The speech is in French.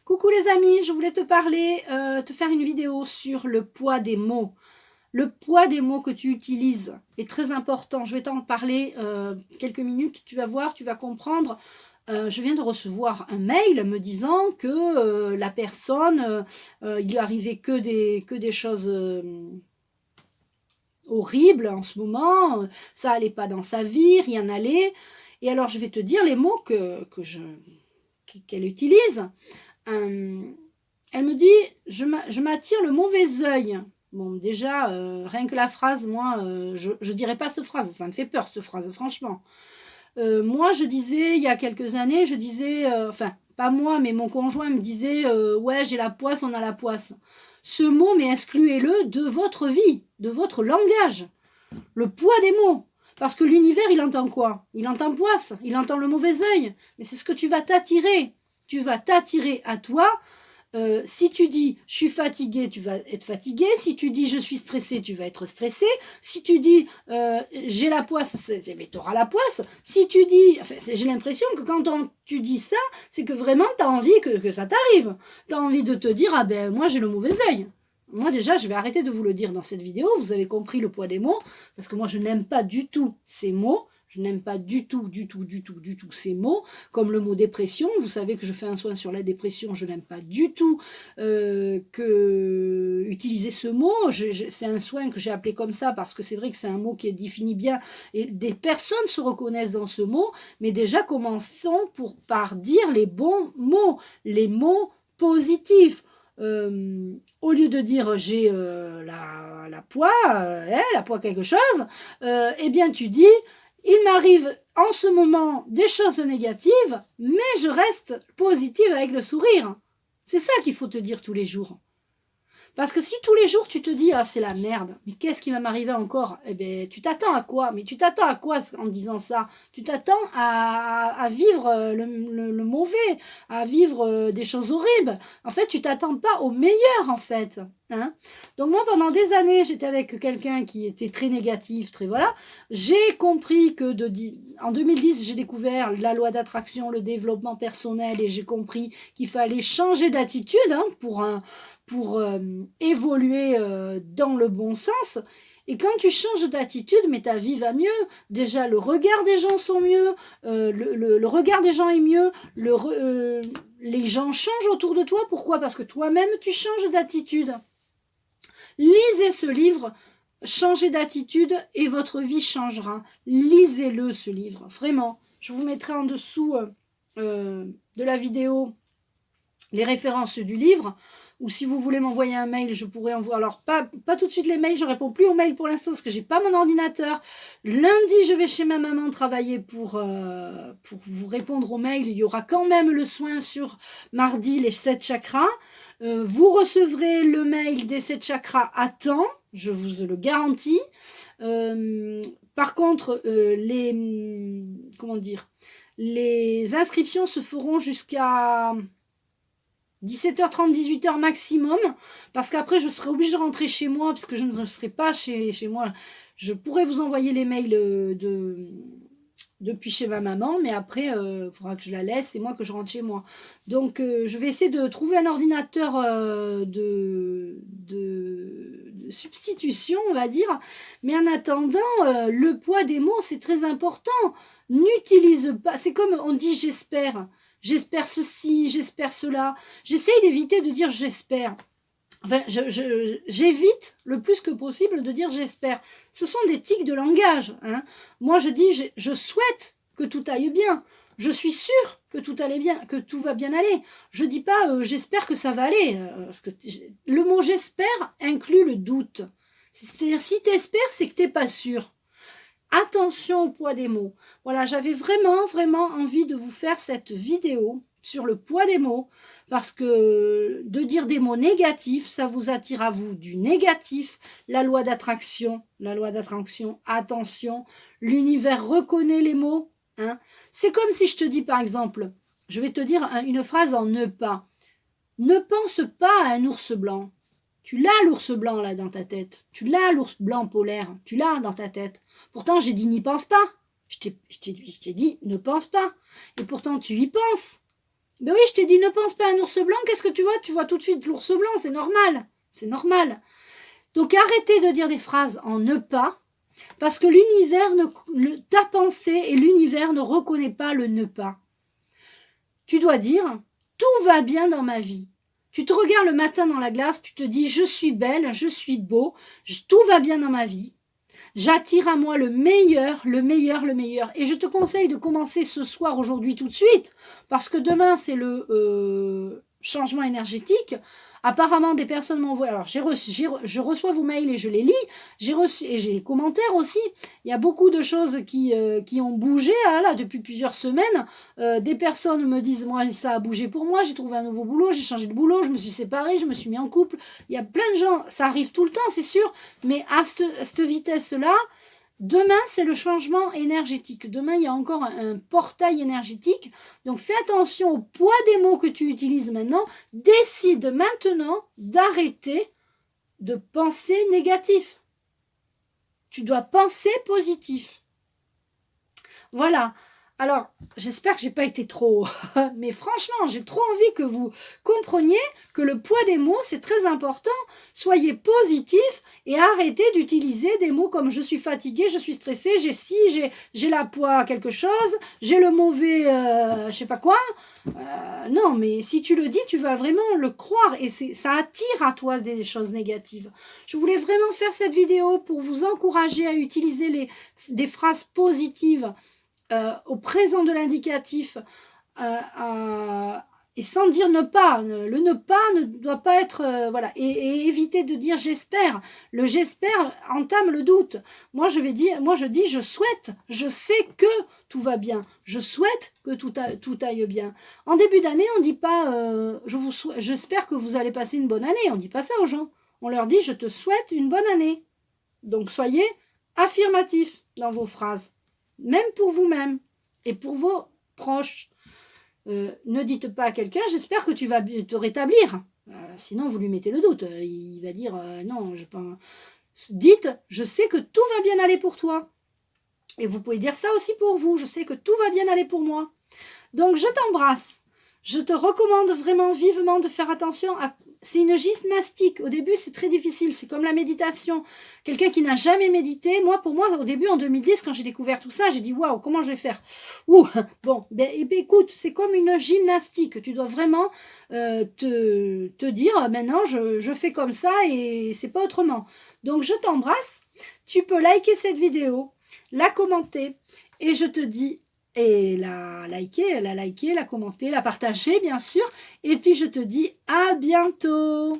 Coucou les amis, je voulais te parler, te faire une vidéo sur le poids des mots. Le poids des mots que tu utilises est très important. Je vais t'en parler quelques minutes, tu vas voir, tu vas comprendre. Je viens de recevoir un mail me disant que la personne, il lui arrivait que des choses horribles en ce moment, ça allait pas dans sa vie, rien n'allait. Et alors je vais te dire les mots qu'elle utilise. Elle me dit je m'attire le mauvais œil. Bon, déjà, rien que la phrase, moi, je dirais pas cette phrase, ça me fait peur cette phrase, franchement. Moi, je disais, il y a quelques années, je disais, enfin, pas moi, mais mon conjoint me disait, ouais, j'ai la poisse, on a la poisse. Ce mot, mais excluez-le de votre vie, de votre langage. Le poids des mots. Parce que l'univers, il entend quoi? Il entend poisse, il entend le mauvais œil. Mais c'est ce que tu vas t'attirer. Tu vas t'attirer à toi. Si tu dis je suis fatigué, tu vas être fatigué. Si tu dis je suis stressé, tu vas être stressé. Si tu dis j'ai la poisse, tu auras la poisse. Si tu dis, enfin, j'ai l'impression que quand tu dis ça, c'est que vraiment tu as envie que ça t'arrive. Tu as envie de te dire ah ben moi j'ai le mauvais œil. Moi déjà, je vais arrêter de vous le dire dans cette vidéo. Vous avez compris le poids des mots, parce que moi je n'aime pas du tout ces mots. Je n'aime pas du tout ces mots, comme le mot dépression. Vous savez que je fais un soin sur la dépression, je n'aime pas du tout utiliser ce mot. C'est un soin que j'ai appelé comme ça parce que c'est vrai que c'est un mot qui est défini bien et des personnes se reconnaissent dans ce mot. Mais déjà, commençons par dire les bons mots, les mots positifs. Au lieu de dire j'ai la poix, la poix quelque chose, eh bien tu dis il m'arrive en ce moment des choses négatives, mais je reste positive avec le sourire. C'est ça qu'il faut te dire tous les jours. Parce que si tous les jours tu te dis ah c'est la merde, mais qu'est-ce qui va m'arriver encore? Eh bien tu t'attends à quoi? Mais tu t'attends à quoi en disant ça? Tu t'attends à vivre le mauvais, à vivre des choses horribles. En fait tu t'attends pas au meilleur en fait. Hein? Donc moi pendant des années j'étais avec quelqu'un qui était très négatif, très voilà. J'ai compris que en 2010 j'ai découvert la loi d'attraction, le développement personnel et j'ai compris qu'il fallait changer d'attitude pour évoluer dans le bon sens. Et quand tu changes d'attitude, mais ta vie va mieux. Déjà, le regard des gens sont mieux, le regard des gens est mieux, les gens changent autour de toi. Pourquoi? Parce que toi-même, tu changes d'attitude. Lisez ce livre, changez d'attitude et votre vie changera. Lisez-le, ce livre, vraiment. Je vous mettrai en dessous de la vidéo les références du livre, ou si vous voulez m'envoyer un mail, je pourrais envoyer. Alors, pas tout de suite les mails, je réponds plus aux mails pour l'instant parce que j'ai pas mon ordinateur. Lundi, je vais chez ma maman travailler pour vous répondre aux mails. Il y aura quand même le soin sur mardi, les 7 chakras. Vous recevrez le mail des 7 chakras à temps, je vous le garantis. Par contre, les inscriptions se feront jusqu'à 17h30, 18h maximum, parce qu'après je serai obligée de rentrer chez moi, parce que je ne serai pas chez moi. Je pourrais vous envoyer les mails depuis chez ma maman, mais après, il faudra que je la laisse, c'est moi que je rentre chez moi. Donc, je vais essayer de trouver un ordinateur de substitution, on va dire. Mais en attendant, le poids des mots, c'est très important. N'utilise pas, c'est comme on dit j'espère. J'espère ceci, j'espère cela. J'essaye d'éviter de dire j'espère. Enfin, j'évite le plus que possible de dire j'espère. Ce sont des tics de langage. Hein. Moi, je dis je souhaite que tout aille bien. Je suis sûre que tout allait bien, que tout va bien aller. Je dis pas j'espère que ça va aller. Parce que le mot j'espère inclut le doute. C'est-à-dire si tu espères, c'est que tu n'es pas sûr. Attention au poids des mots. Voilà, j'avais vraiment envie de vous faire cette vidéo sur le poids des mots, parce que de dire des mots négatifs, ça vous attire à vous du négatif. La loi d'attraction, attention, l'univers reconnaît les mots. Hein. C'est comme si je te dis par exemple, je vais te dire une phrase en ne pas. Ne pense pas à un ours blanc. Tu l'as l'ours blanc là dans ta tête. Tu l'as l'ours blanc polaire. Tu l'as dans ta tête. Pourtant j'ai dit n'y pense pas. Je t'ai dit ne pense pas. Et pourtant tu y penses. Ben oui, je t'ai dit, ne pense pas à un ours blanc, qu'est-ce que tu vois? Tu vois tout de suite l'ours blanc, c'est normal. C'est normal. Donc arrêtez de dire des phrases en ne pas, parce que l'univers, ta pensée et l'univers ne reconnaît pas le ne pas. Tu dois dire, tout va bien dans ma vie. Tu te regardes le matin dans la glace, tu te dis, je suis belle, je suis beau, tout va bien dans ma vie. J'attire à moi le meilleur, le meilleur, le meilleur. Et je te conseille de commencer ce soir, aujourd'hui, tout de suite, parce que demain, c'est le changement énergétique. Apparemment, des personnes m'envoient... Alors, je reçois vos mails et je les lis. J'ai reçu et j'ai les commentaires aussi. Il y a beaucoup de choses qui ont bougé là, depuis plusieurs semaines. Des personnes me disent, moi, ça a bougé pour moi. J'ai trouvé un nouveau boulot, j'ai changé de boulot, je me suis séparée, je me suis mis en couple. Il y a plein de gens, ça arrive tout le temps, c'est sûr. Mais à cette vitesse-là, demain, c'est le changement énergétique. Demain, il y a encore un portail énergétique. Donc, fais attention au poids des mots que tu utilises maintenant. Décide maintenant d'arrêter de penser négatif. Tu dois penser positif. Voilà. Alors, j'espère que j'ai pas été trop... Mais franchement, j'ai trop envie que vous compreniez que le poids des mots, c'est très important. Soyez positif et arrêtez d'utiliser des mots comme « je suis fatigué, je suis stressé, j'ai ci, j'ai la poids quelque chose, j'ai le mauvais je sais pas quoi ». Non, mais si tu le dis, tu vas vraiment le croire et ça attire à toi des choses négatives. Je voulais vraiment faire cette vidéo pour vous encourager à utiliser des phrases positives au présent de l'indicatif et sans dire ne pas. Le ne pas ne doit pas être... voilà. Et éviter de dire j'espère. Le j'espère entame le doute. Moi, je dis je souhaite. Je sais que tout va bien. Je souhaite que tout aille bien. En début d'année, on ne dit pas j'espère que vous allez passer une bonne année. On ne dit pas ça aux gens. On leur dit je te souhaite une bonne année. Donc, soyez affirmatifs dans vos phrases. Même pour vous-même et pour vos proches. Ne dites pas à quelqu'un, j'espère que tu vas te rétablir. Sinon, vous lui mettez le doute. Il va dire, non, je pense... Dites, je sais que tout va bien aller pour toi. Et vous pouvez dire ça aussi pour vous. Je sais que tout va bien aller pour moi. Donc, je t'embrasse. Je te recommande vraiment vivement de faire attention à... C'est une gymnastique. Au début, c'est très difficile. C'est comme la méditation. Quelqu'un qui n'a jamais médité, pour moi, au début, en 2010, quand j'ai découvert tout ça, j'ai dit, waouh, comment je vais faire? Bon, écoute, c'est comme une gymnastique. Tu dois vraiment te dire, maintenant, je fais comme ça et c'est pas autrement. Donc, je t'embrasse. Tu peux liker cette vidéo, la commenter et je te dis et la liker, la commenter, la partager bien sûr. Et puis je te dis à bientôt.